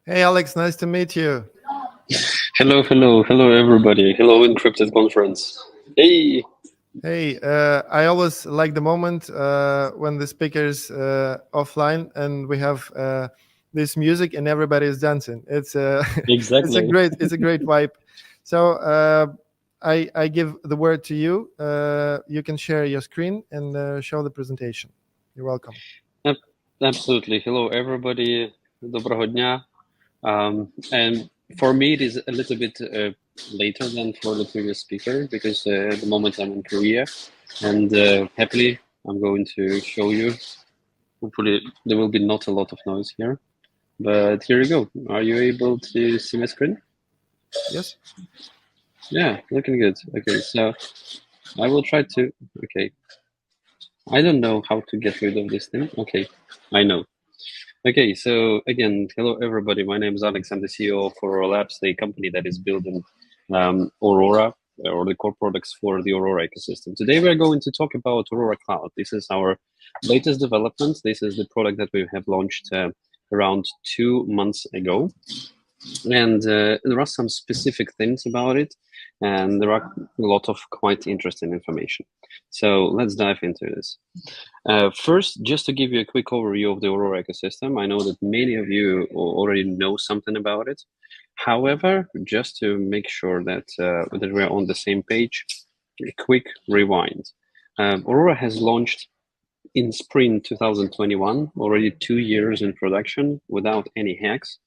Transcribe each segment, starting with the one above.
Hey Alex, nice to meet you. Hello, everybody. Hello, Incrypted Conference. Hey, Hey, I always like the moment when the speaker's offline and we have this music and everybody is dancing. It's it's a exactly. great vibe. So I give the word to you. You can share your screen and show the presentation. You're welcome. Ab- Absolutely. Hello, everybody. Доброго дня. And for me, it is a little bit later than for the previous speaker because at the moment I'm in Korea, and happily I'm going to show you. Hopefully, there will be not a lot of noise here. But here you go. Are you able to see my screen? Yes. Yeah, looking good. Okay, so I will try to. Okay, I don't know how to get rid of this thing. Okay, I know. Okay, so again, hello everybody. My name is Alex. I'm the CEO of Aurora Labs, the company that is building Aurora or the core products for the Aurora ecosystem. Today we're going to talk about Aurora Cloud. This is our latest development. This is the product that we have launched around 2 months ago. And there are some specific things about it, and there are a lot of quite interesting information. So let's dive into this. First, just to give you a quick overview of the Aurora ecosystem, I know that many of you already know something about it. However, just to make sure that we're on the same page, a quick rewind. Aurora has launched in spring 2021, already 2 years in production without any hacks.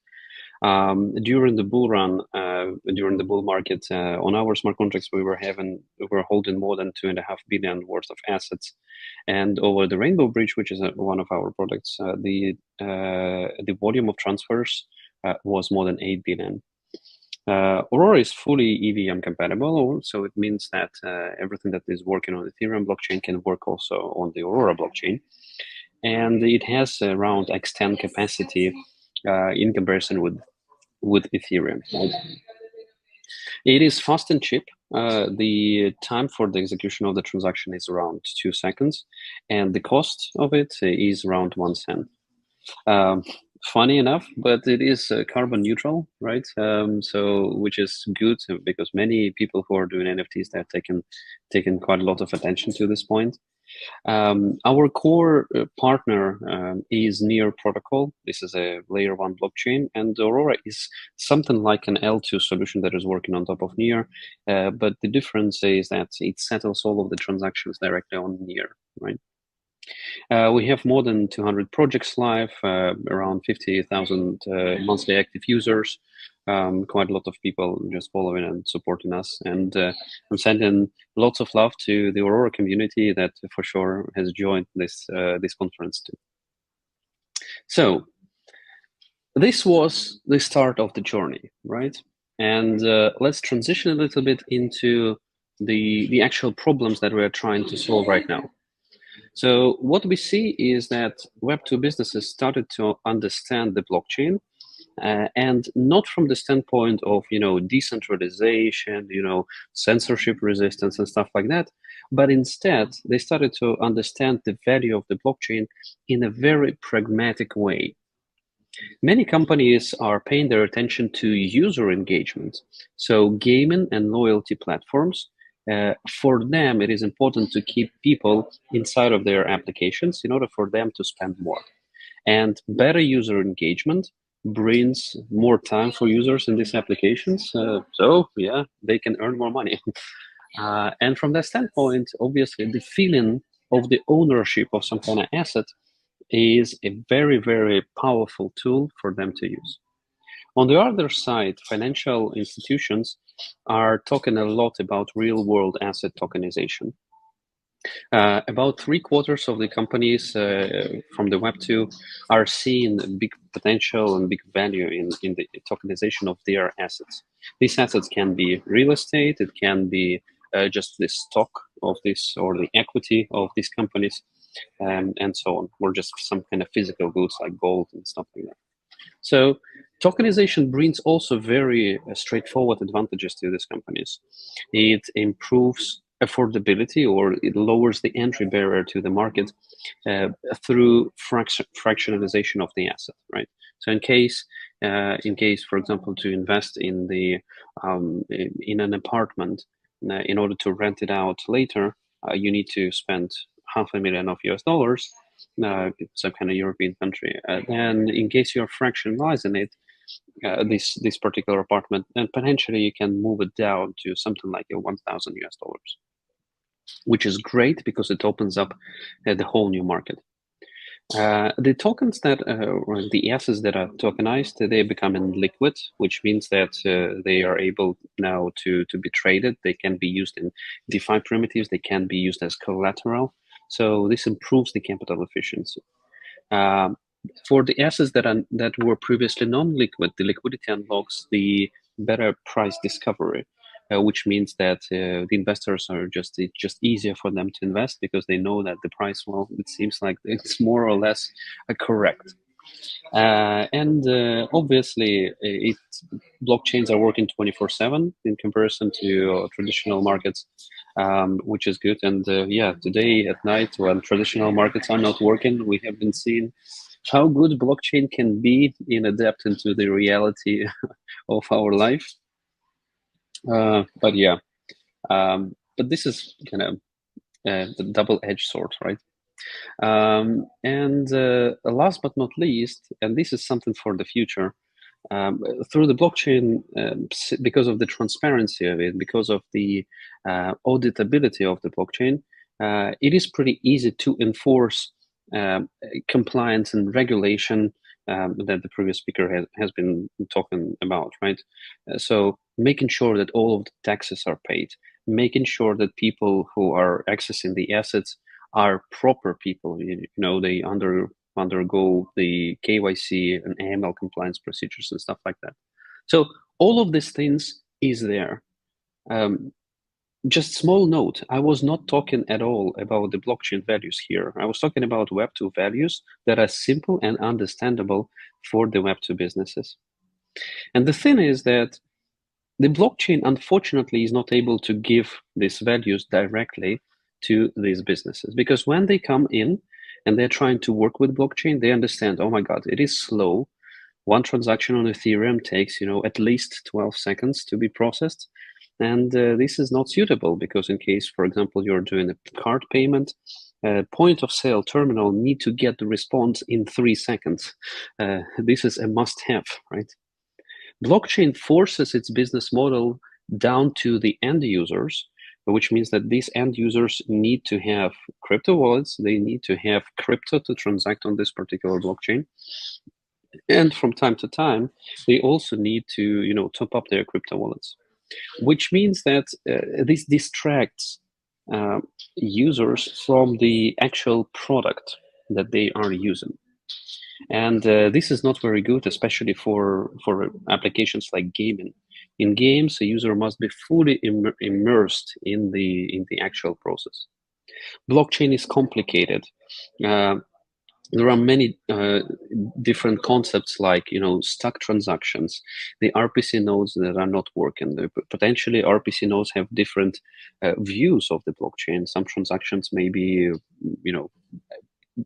During the bull run, during the bull market, on our smart contracts, we were holding more than 2.5 billion worth of assets, and over the Rainbow Bridge, which is one of our products, the volume of transfers was more than 8 billion. Aurora is fully EVM compatible, so it means that everything that is working on Ethereum blockchain can work also on the Aurora blockchain, and it has around X10 capacity in comparison with Ethereum. Right? It is fast and cheap. The time for the execution of the transaction is around 2 seconds, and the cost of it is around 1 cent. Um, Funny enough, but it is carbon neutral, right? So which is good because many people who are doing NFTs they have taken quite a lot of attention to this point. Our core partner is Near Protocol. This is a layer one blockchain, and Aurora is something like an L2 solution that is working on top of Near. But the difference is that it settles all of the transactions directly on Near, right? We have more than 200 projects live, around 50,000 monthly active users, quite a lot of people just following and supporting us. And I'm sending lots of love to the Aurora community that for sure has joined this conference too. So this was the start of the journey, right? And let's transition a little bit into the actual problems that we're trying to solve right now. So what we see is that Web2 businesses started to understand the blockchain, and not from the standpoint of decentralization, censorship resistance and stuff like that, but instead they started to understand the value of the blockchain in a very pragmatic way. Many companies are paying their attention to user engagement, so gaming and loyalty platforms. For them, it is important to keep people inside of their applications in order for them to spend more. And better user engagement brings more time for users in these applications. So, yeah, they can earn more money. And from that standpoint, obviously, the feeling of the ownership of some kind of asset is a very, very powerful tool for them to use. On the other side, financial institutions are talking a lot about real world asset tokenization. About 3/4 of the companies from the Web2 are seeing big potential and big value in the tokenization of their assets. These assets can be real estate, it can be just the stock of this or the equity of these companies, and so on, or just some kind of physical goods like gold and stuff like that. So tokenization brings also very straightforward advantages to these companies. It improves affordability, or it lowers the entry barrier to the market through fractionalization of the asset, right? So in case, for example, to invest in in an apartment in order to rent it out later, you need to spend $500,000 of US, some kind of European country. And in case you're fractionalizing it, this particular apartment, and potentially you can move it down to something like $1,000 US, which is great because it opens up the whole new market. The tokens that, or the assets that are tokenized, they become liquid, which means that they are able now to be traded. They can be used in DeFi primitives. They can be used as collateral. So this improves the capital efficiency. For the assets that were previously non-liquid, the liquidity unlocks the better price discovery, which means that the investors are just easier for them to invest because they know that the price, well, it seems like it's more or less correct. And obviously, blockchains are working 24/7 in comparison to traditional markets, which is good. And yeah, today at night, when traditional markets are not working, we have been seeing how good blockchain can be in adapting to the reality of our life. But yeah, but this is kind of the double-edged sword, right? And last but not least, and this is something for the future, through the blockchain, because of the transparency of it, because of the auditability of the blockchain, it is pretty easy to enforce compliance and regulation that the previous speaker has been talking about, right? So making sure that all of the taxes are paid, making sure that people who are accessing the assets are proper people, they undergo the KYC and AML compliance procedures and stuff like that. So all of these things is there. Just small note, I was not talking at all about the blockchain values here. I was talking about Web2 values that are simple and understandable for the Web2 businesses. And the thing is that the blockchain, unfortunately, is not able to give these values directly to these businesses, because when they come in and they're trying to work with blockchain, they understand, oh my God, it is slow. One transaction on Ethereum takes, at least 12 seconds to be processed. And this is not suitable because in case, for example, you're doing a card payment, point of sale terminal need to get the response in 3 seconds. This is a must-have, right? Blockchain forces its business model down to the end users, which means that these end users need to have crypto wallets. They need to have crypto to transact on this particular blockchain. And from time to time, they also need to, top up their crypto wallets, which means that this distracts users from the actual product that they are using. And this is not very good, especially for applications like gaming. In games, a user must be fully immersed in the actual process. Blockchain is complicated. There are many different concepts like, stuck transactions, the RPC nodes that are not working. Potentially, RPC nodes have different views of the blockchain. Some transactions may be,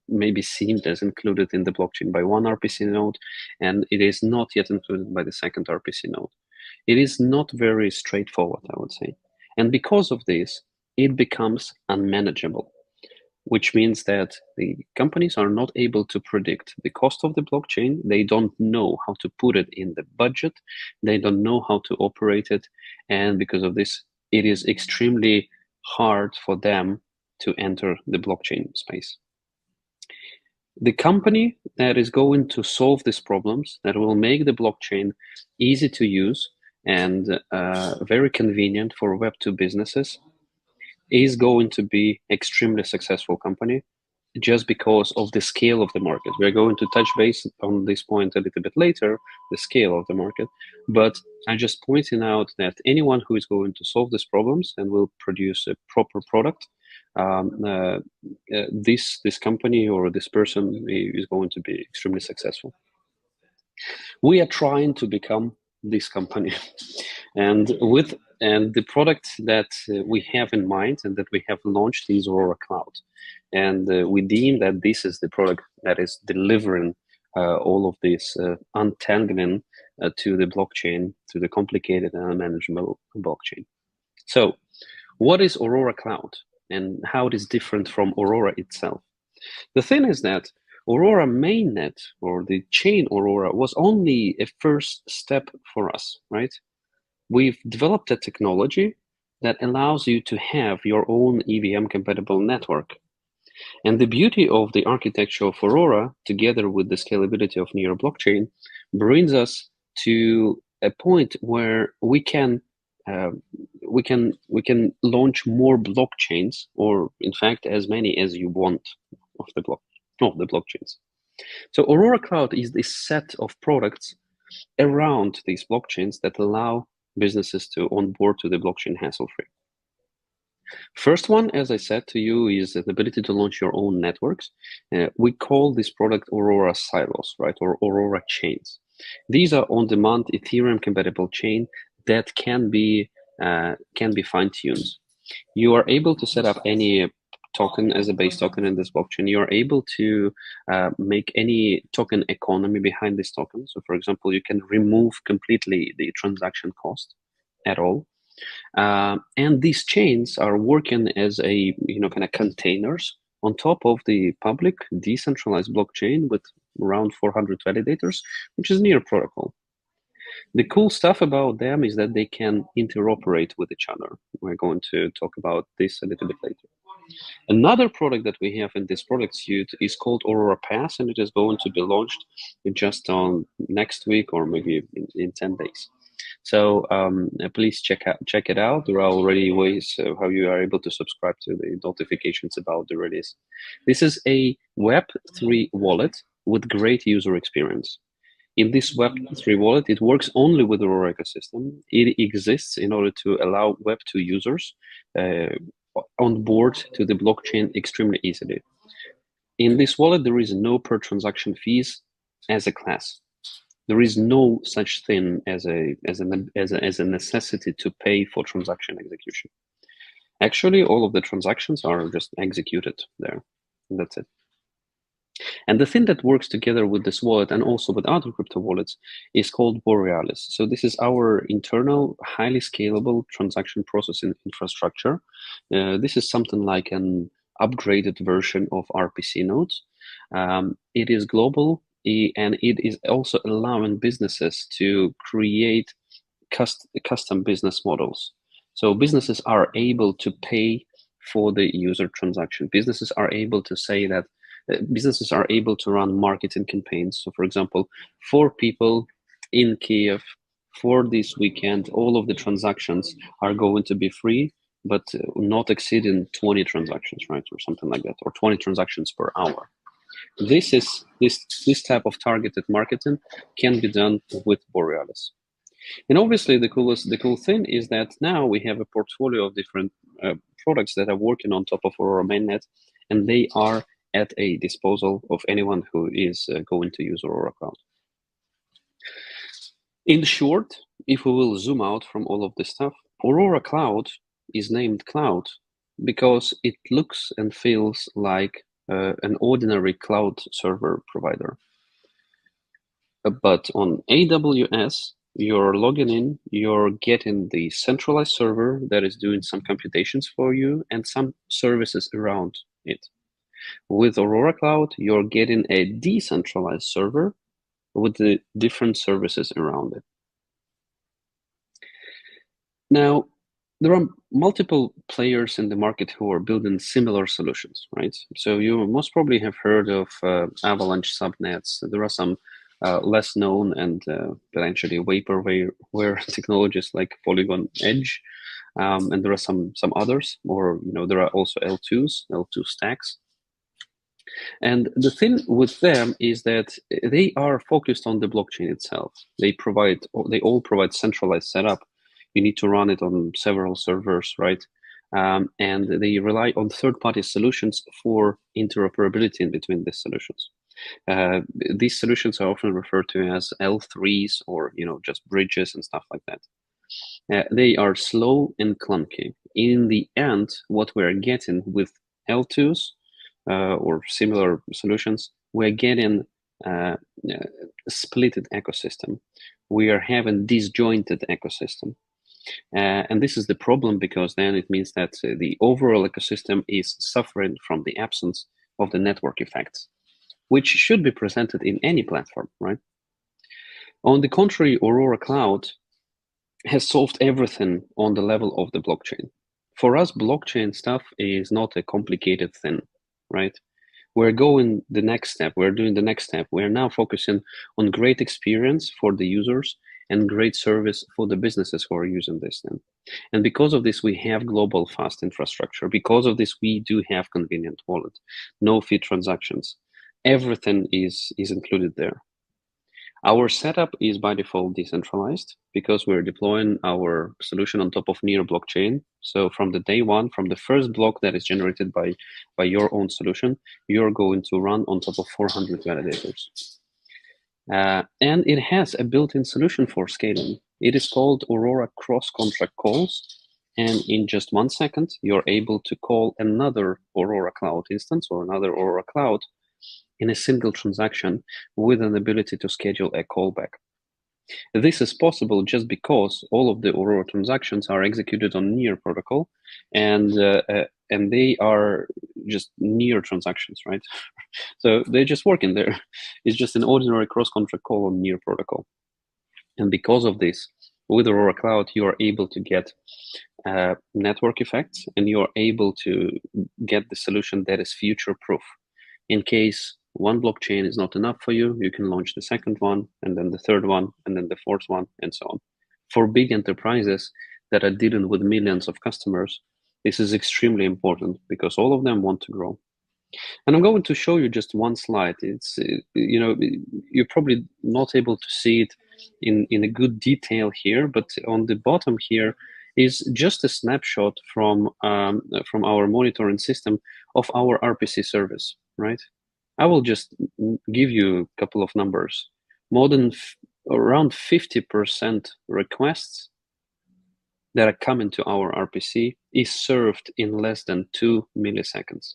may be seen as included in the blockchain by one RPC node, and it is not yet included by the second RPC node. It is not very straightforward, I would say. And because of this, it becomes unmanageable, which means that the companies are not able to predict the cost of the blockchain. They don't know how to put it in the budget. They don't know how to operate it. And because of this, it is extremely hard for them to enter the blockchain space. The company that is going to solve these problems, that will make the blockchain easy to use and very convenient for Web2 businesses, is going to be extremely successful company just because of the scale of the market. We're going to touch base on this point a little bit later, the scale of the market. But I'm just pointing out that anyone who is going to solve these problems and will produce a proper product, this company or this person is going to be extremely successful. We are trying to become this company. And with And the product that we have in mind and that we have launched is Aurora Cloud. And we deem that this is the product that is delivering all of this untangling to the blockchain, to the complicated and unmanageable blockchain. So what is Aurora Cloud and how it is different from Aurora itself? The thing is that Aurora mainnet, or the chain Aurora, was only a first step for us, right? We've developed a technology that allows you to have your own EVM compatible network. And the beauty of the architecture of Aurora, together with the scalability of Near blockchain, brings us to a point where we can launch more blockchains, or in fact as many as you want of the blockchains. So Aurora Cloud is this set of products around these blockchains that allow businesses to onboard to the blockchain hassle-free. First one, as I said to you, is the ability to launch your own networks. We call this product Aurora Silos, right, or Aurora Chains. These are on-demand Ethereum-compatible chain that can be fine-tuned. You are able to set up any token as a base token in this blockchain. You are able to make any token economy behind this token. So, for example, you can remove completely the transaction cost at all. And these chains are working as a kind of containers on top of the public decentralized blockchain with around 400 validators, which is Near protocol. The cool stuff about them is that they can interoperate with each other. We're going to talk about this a little bit later. Another product that we have in this product suite is called Aurora Pass, and it is going to be launched just on next week or maybe in 10 days. So please check it out. There are already ways how you are able to subscribe to the notifications about the release. This is a Web3 wallet with great user experience. In this Web3 wallet, it works only with the Aurora ecosystem. It exists in order to allow Web2 users on board to the blockchain extremely easily. In this wallet, there is no per transaction fees as a class. There is no such thing as a necessity to pay for transaction execution. Actually, all of the transactions are just executed there. And that's it. And the thing that works together with this wallet and also with other crypto wallets is called Borealis. So this is our internal, highly scalable transaction processing infrastructure. This is something like an upgraded version of RPC nodes. It is global, and it is also allowing businesses to create custom business models. So businesses are able to pay for the user transaction. Businesses are able to say that businesses are able to run marketing campaigns. So for example, 4 people in Kiev for this weekend, all of the transactions are going to be free, but not exceeding 20 transactions, right? Or something like that, or 20 transactions per hour. This type of targeted marketing can be done with Borealis. And obviously the cool thing is that now we have a portfolio of different products that are working on top of Aurora mainnet, and they are at a disposal of anyone who is going to use Aurora Cloud. In short, if we will zoom out from all of this stuff, Aurora Cloud is named Cloud because it looks and feels like an ordinary cloud server provider. But on AWS, you're logging in, you're getting the centralized server that is doing some computations for you and some services around it. With Aurora Cloud, you're getting a decentralized server with the different services around it. Now, there are multiple players in the market who are building similar solutions, right? So you most probably have heard of Avalanche subnets. There are some less known and potentially vaporware technologies like Polygon Edge, and there are some others, or there are also L2 stacks. And the thing with them is that they are focused on the blockchain itself. They all provide centralized setup. You need to run it on several servers, right? And they rely on third-party solutions for interoperability in between these solutions. These solutions are often referred to as L3s or just bridges and stuff like that. They are slow and clunky. In the end, what we're getting with L2s or similar solutions, we're getting a splitted ecosystem. We are having disjointed ecosystem. And this is the problem, because then it means that the overall ecosystem is suffering from the absence of the network effects, which should be presented in any platform, right? On the contrary, Aurora Cloud has solved everything on the level of the blockchain. For us, blockchain stuff is not a complicated thing, right? We're going the next step. We're doing the next step. We're now focusing on great experience for the users and great service for the businesses who are using this thing. And because of this, we have global fast infrastructure. Because of this, we do have convenient wallet, no fee transactions. Everything is included there. Our setup is by default decentralized because we're deploying our solution on top of Near blockchain. So from the day one, from the first block that is generated by your own solution, you're going to run on top of 400 validators. And it has a built-in solution for scaling. It is called Aurora cross-contract calls. And in just 1 second, you're able to call another Aurora Cloud instance or another Aurora Cloud in a single transaction with an ability to schedule a callback. This is possible just because all of the Aurora transactions are executed on Near protocol, and they are just Near transactions, right? So they're just working there. It's just an ordinary cross-contract call on Near protocol. And because of this, with Aurora Cloud, you are able to get network effects, and you are able to get the solution that is future-proof. In case one blockchain is not enough for you, you can launch the second one, and then the third one, and then the fourth one, and so on. For big enterprises that are dealing with millions of customers, this is extremely important because all of them want to grow. And I'm going to show you just one slide. It's, you're probably not able to see it in a good detail here, but on the bottom here is just a snapshot from our monitoring system of our RPC service, right? I will just give you a couple of numbers. More than around 50% requests that are coming to our RPC is served in less than 2 milliseconds.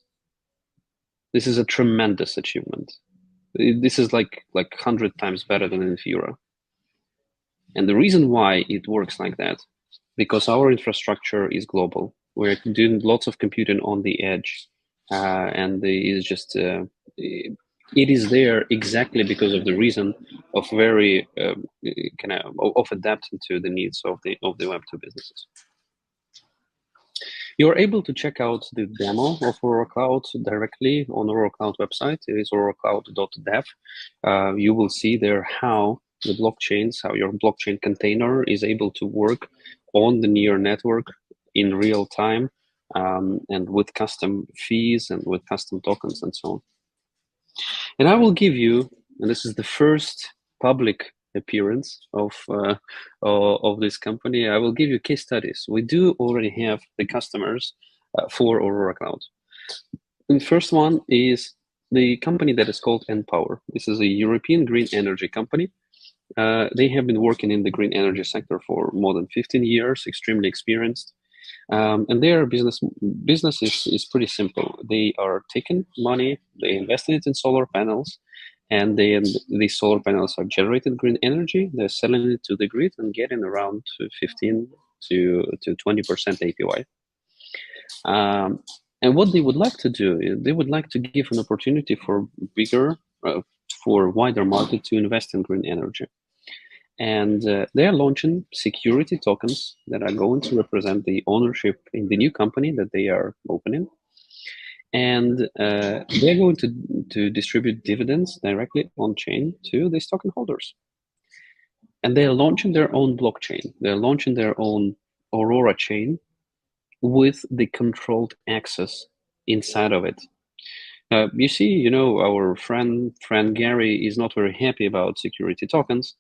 This is a tremendous achievement. This is like 100 times better than in Infura. And the reason why it works like that, because our infrastructure is global. We're doing lots of computing on the edge, and it is just it is there exactly because of the reason of very of adapting to the needs of the Web2 businesses. You're able to check out the demo of Aurora Cloud directly on Aurora Cloud website. It is auroracloud.dev. You will see there how the blockchains, how your blockchain container is able to work on the Near network in real time, and with custom fees and with custom tokens and so on. And I will give you, and this is the first public appearance of this company, I will give you case studies. We do already have the customers for Aurora Cloud. And the first one is the company that is called Enpower. This is a European green energy company. They have been working in the green energy sector for more than 15 years, extremely experienced. And their business is pretty simple. They are taking money, they invested it in solar panels, and these solar panels are generating green energy. They're selling it to the grid and getting around 15 to 20% APY. And what they would like to do, they would like to give an opportunity for wider market to invest in green energy. And they are launching security tokens that are going to represent the ownership in the new company that they are opening. And they're going to distribute dividends directly on chain to these token holders. And they're launching their own blockchain. They're launching their own Aurora chain with the controlled access inside of it. You see, our friend Gary is not very happy about security tokens.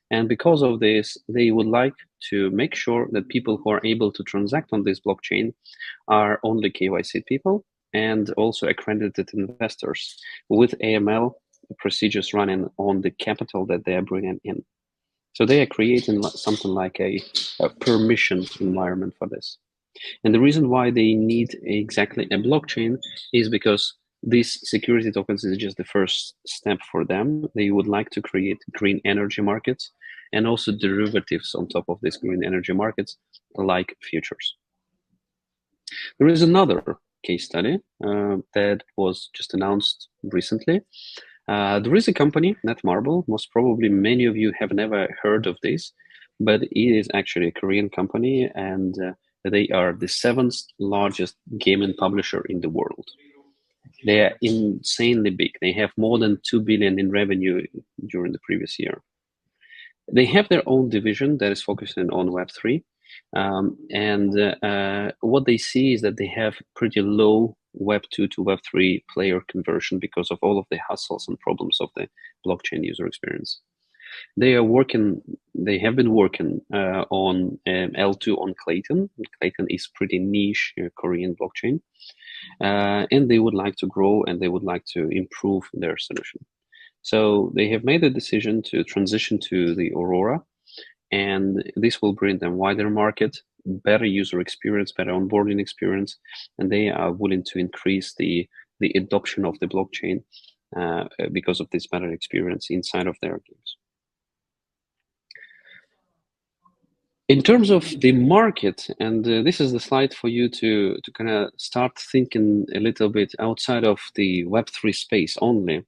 And because of this, they would like to make sure that people who are able to transact on this blockchain are only KYC people and also accredited investors with AML procedures running on the capital that they are bringing in. So they are creating something like a permission environment for this. And the reason why they need exactly a blockchain is because these security tokens is just the first step for them. They would like to create green energy markets and also derivatives on top of these green energy markets, like futures. There is another case study that was just announced recently. There is a company, Netmarble. Most probably many of you have never heard of this, but it is actually a Korean company, and they are the 7th largest gaming publisher in the world. They are insanely big. They have more than 2 billion in revenue during the previous year. They have their own division that is focusing on Web3. What they see is that they have pretty low Web2 to Web3 player conversion because of all of the hassles and problems of the blockchain user experience. They have been working on L2 on Clayton. Clayton is pretty niche Korean blockchain. And they would like to grow and they would like to improve their solution. So they have made the decision to transition to the Aurora, and this will bring them wider market, better user experience, better onboarding experience, and they are willing to increase the adoption of the blockchain because of this better experience inside of their games. In terms of the market, and this is the slide for you to kind of start thinking a little bit outside of the Web3 space only.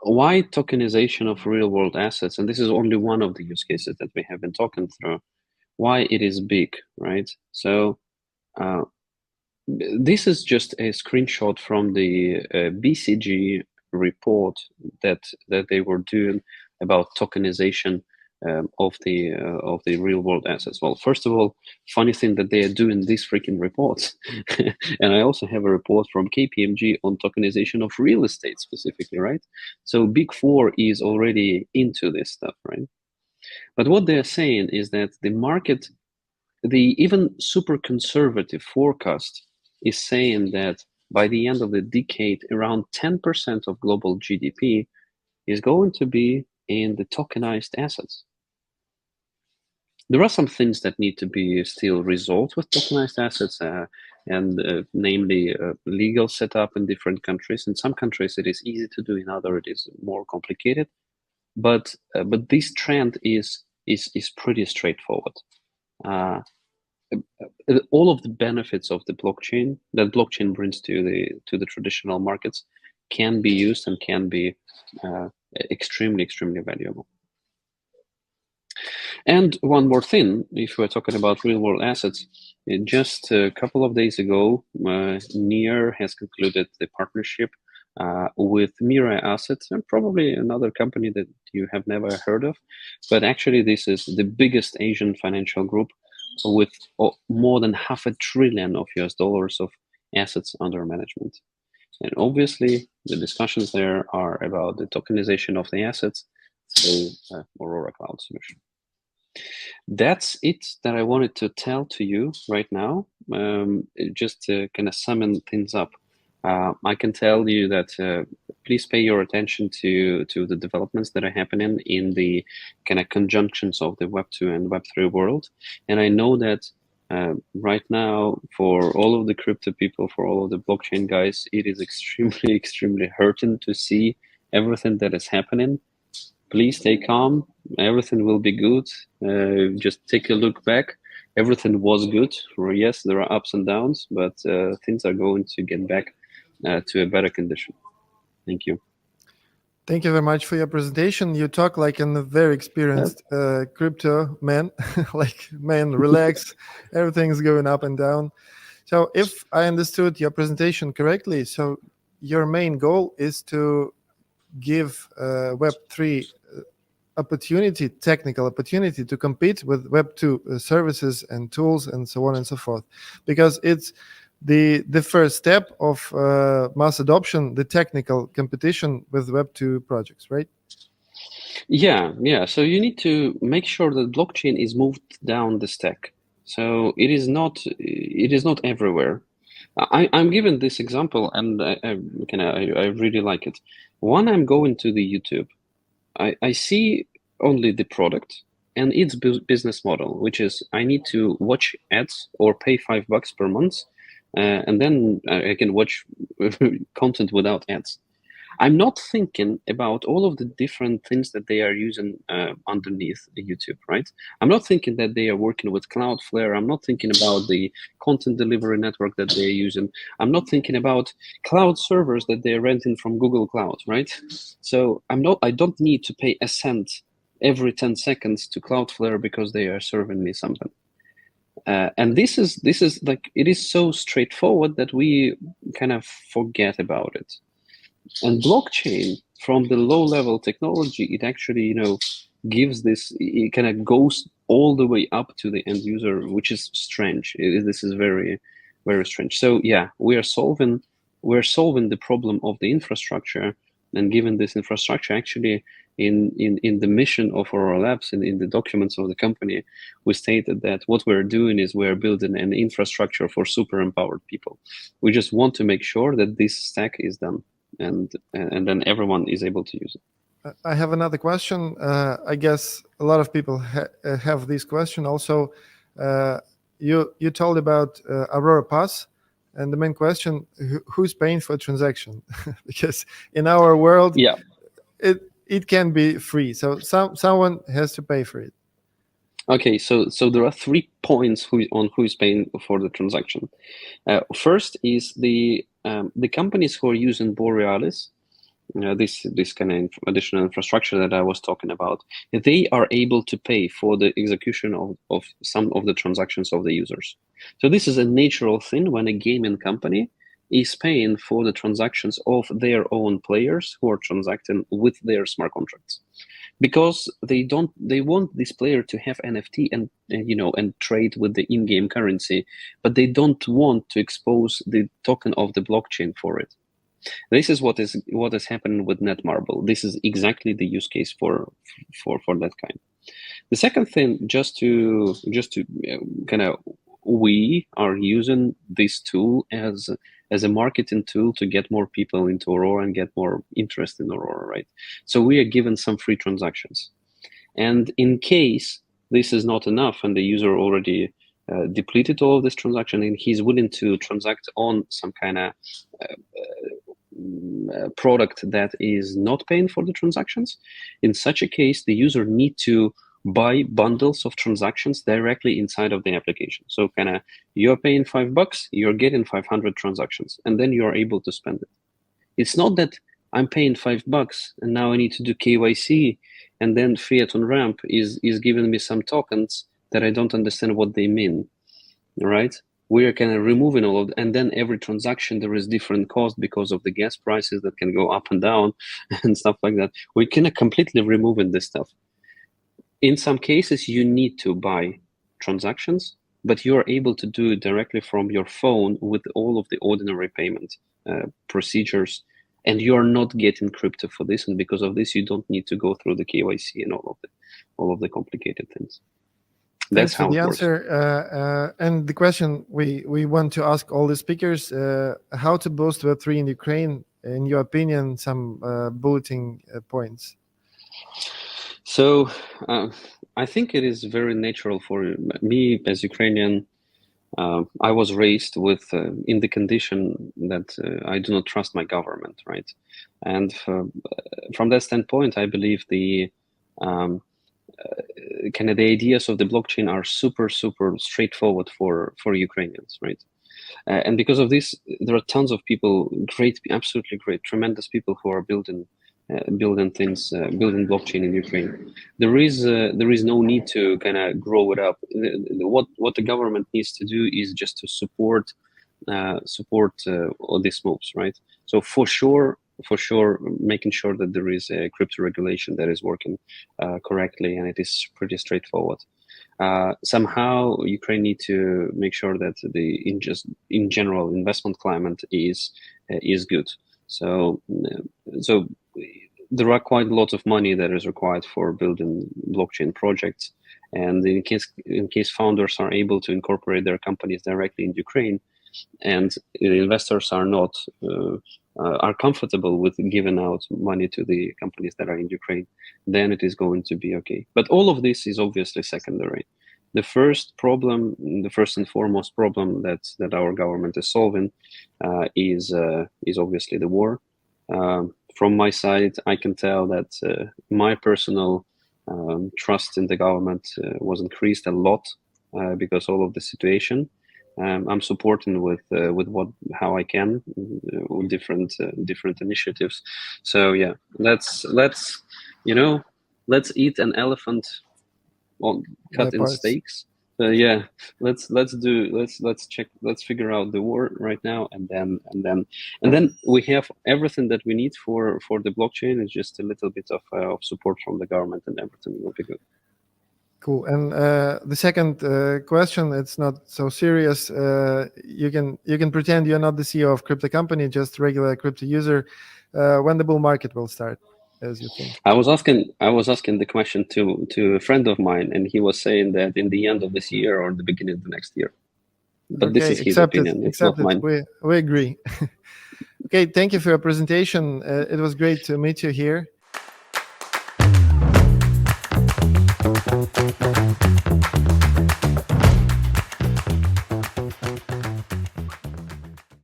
Why tokenization of real-world assets? And this is only one of the use cases that we have been talking through. Why it is big, right? So this is just a screenshot from the BCG report that they were doing about tokenization of the real-world assets. Well, first of all, funny thing that they are doing these freaking reports, and I also have a report from KPMG on tokenization of real estate specifically, right? So Big Four is already into this stuff, right? But what they're saying is that the market, the even super conservative forecast is saying that by the end of the decade, around 10% of global GDP is going to be in the tokenized assets. There are some things that need to be still resolved with tokenized assets, namely legal setup in different countries. In some countries, it is easy to do; in others, it is more complicated. But this trend is pretty straightforward. All of the benefits of the blockchain that blockchain brings to the traditional markets can be used and can be extremely valuable. And one more thing, if we're talking about real-world assets, just a couple of days ago, Near has concluded the partnership with Mirai Assets, and probably another company that you have never heard of. But actually, this is the biggest Asian financial group with more than $500 billion of assets under management. And obviously, the discussions there are about the tokenization of the assets through Aurora Cloud solution. That's it that I wanted to tell to you right now, just to kind of sum things up. I can tell you that please pay your attention to the developments that are happening in the kind of conjunctions of the Web2 and Web3 world. And I know that right now, for all of the crypto people, for all of the blockchain guys, it is extremely hurting to see everything that is happening. Please stay calm. Everything will be good. Just take a look back. Everything was good. Yes, there are ups and downs, but things are going to get back to a better condition. Thank you. Thank you very much for your presentation. You talk like a very experienced crypto man, like, man, relax. Everything's going up and down. So if I understood your presentation correctly, so your main goal is to give Web3 technical opportunity to compete with Web2 services and tools and so on and so forth, because it's the first step of mass adoption, the technical competition with Web2 projects, right? Yeah. So you need to make sure that blockchain is moved down the stack. So it is not everywhere. I'm given this example, and I really like it. When I'm going to the YouTube, I see only the product and its business model, which is I need to watch ads or pay $5 per month, and then I can watch content without ads. I'm not thinking about all of the different things that they are using underneath YouTube, right? I'm not thinking that they are working with Cloudflare. I'm not thinking about the content delivery network that they're using. I'm not thinking about cloud servers that they're renting from Google Cloud, right? So I don't need to pay a cent every 10 seconds to Cloudflare because they are serving me something. And this is like, it is so straightforward that we kind of forget about it. And blockchain, from the low-level technology, it actually, gives this. It kind of goes all the way up to the end user, which is strange. This is very, very strange. So yeah, we're solving the problem of the infrastructure, and given this infrastructure, actually, in the mission of Aurora Labs, in the documents of the company, we stated that what we're doing is we're building an infrastructure for super empowered people. We just want to make sure that this stack is done, and then everyone is able to use it. I have another question. I guess a lot of people have this question also. You told about Aurora Pass, and the main question: who's paying for transaction? Because in our world, Yeah, it can be free, so someone has to pay for it. Okay, so there are 3 points on who is paying for the transaction. First is the companies who are using Borealis. This kind of additional infrastructure that I was talking about, they are able to pay for the execution of some of the transactions of the users. So this is a natural thing when a gaming company is paying for the transactions of their own players who are transacting with their smart contracts, because they want this player to have NFT and trade with the in-game currency, but they don't want to expose the token of the blockchain for it. This is what is happening with Netmarble. This is exactly the use case for that kind. The second thing, just to kind of, we are using this tool as a marketing tool to get more people into Aurora and get more interest in Aurora, right? So we are given some free transactions, and in case this is not enough and the user already depleted all of this transaction and he's willing to transact on some kind of product that is not paying for the transactions, in such a case, the user need to buy bundles of transactions directly inside of the application. So kind of, you're paying $5, you're getting 500 transactions, and then you're able to spend it. It's not that I'm paying $5 and now I need to do KYC, and then Fiat on Ramp is giving me some tokens that I don't understand what they mean, right? We are kind of removing all of, and then every transaction there is different cost because of the gas prices that can go up and down and stuff like that. We kind of completely removing this stuff. In some cases, you need to buy transactions, but you are able to do it directly from your phone with all of the ordinary payment procedures, and you are not getting crypto for this. And because of this, you don't need to go through the KYC and all of the complicated things. That's how the it works. answer. And the question we want to ask all the speakers: how to boost Web3 in Ukraine? In your opinion, some bulleting points. So I think it is very natural for me as Ukrainian. I was raised with in the condition that I do not trust my government, right? And from that standpoint, I believe the kind of the ideas of the blockchain are super straightforward for Ukrainians, right? And because of this, there are tons of people, absolutely great, tremendous people who are building things, building blockchain in Ukraine. There is no need to kind of grow it up. What the government needs to do is just to support all these moves, right? So for sure, making sure that there is a crypto regulation that is working correctly, and it is pretty straightforward. Somehow Ukraine need to make sure that in general investment climate is good. So there are quite a lot of money that is required for building blockchain projects, and in case founders are able to incorporate their companies directly in Ukraine, and the investors are not are comfortable with giving out money to the companies that are in Ukraine, then it is going to be okay. But all of this is obviously secondary. The first and foremost problem that our government is solving is obviously the war. From my side, I can tell that my personal trust in the government was increased a lot because all of the situation. I'm supporting with how I can with different initiatives. So yeah, let's eat an elephant cut in steaks. Yeah, let's figure out the war right now, and then we have everything that we need for the blockchain. It's just a little bit of support from the government, and everything will be good. Cool. And the second question, it's not so serious. You can pretend you're not the CEO of crypto company, just regular crypto user. When the bull market will start, as you think? I was asking the question to a friend of mine, and he was saying that in the end of this year or the beginning of the next year. But okay, this is his opinion. It's not mine. We agree. Okay, thank you for your presentation. It was great to meet you here.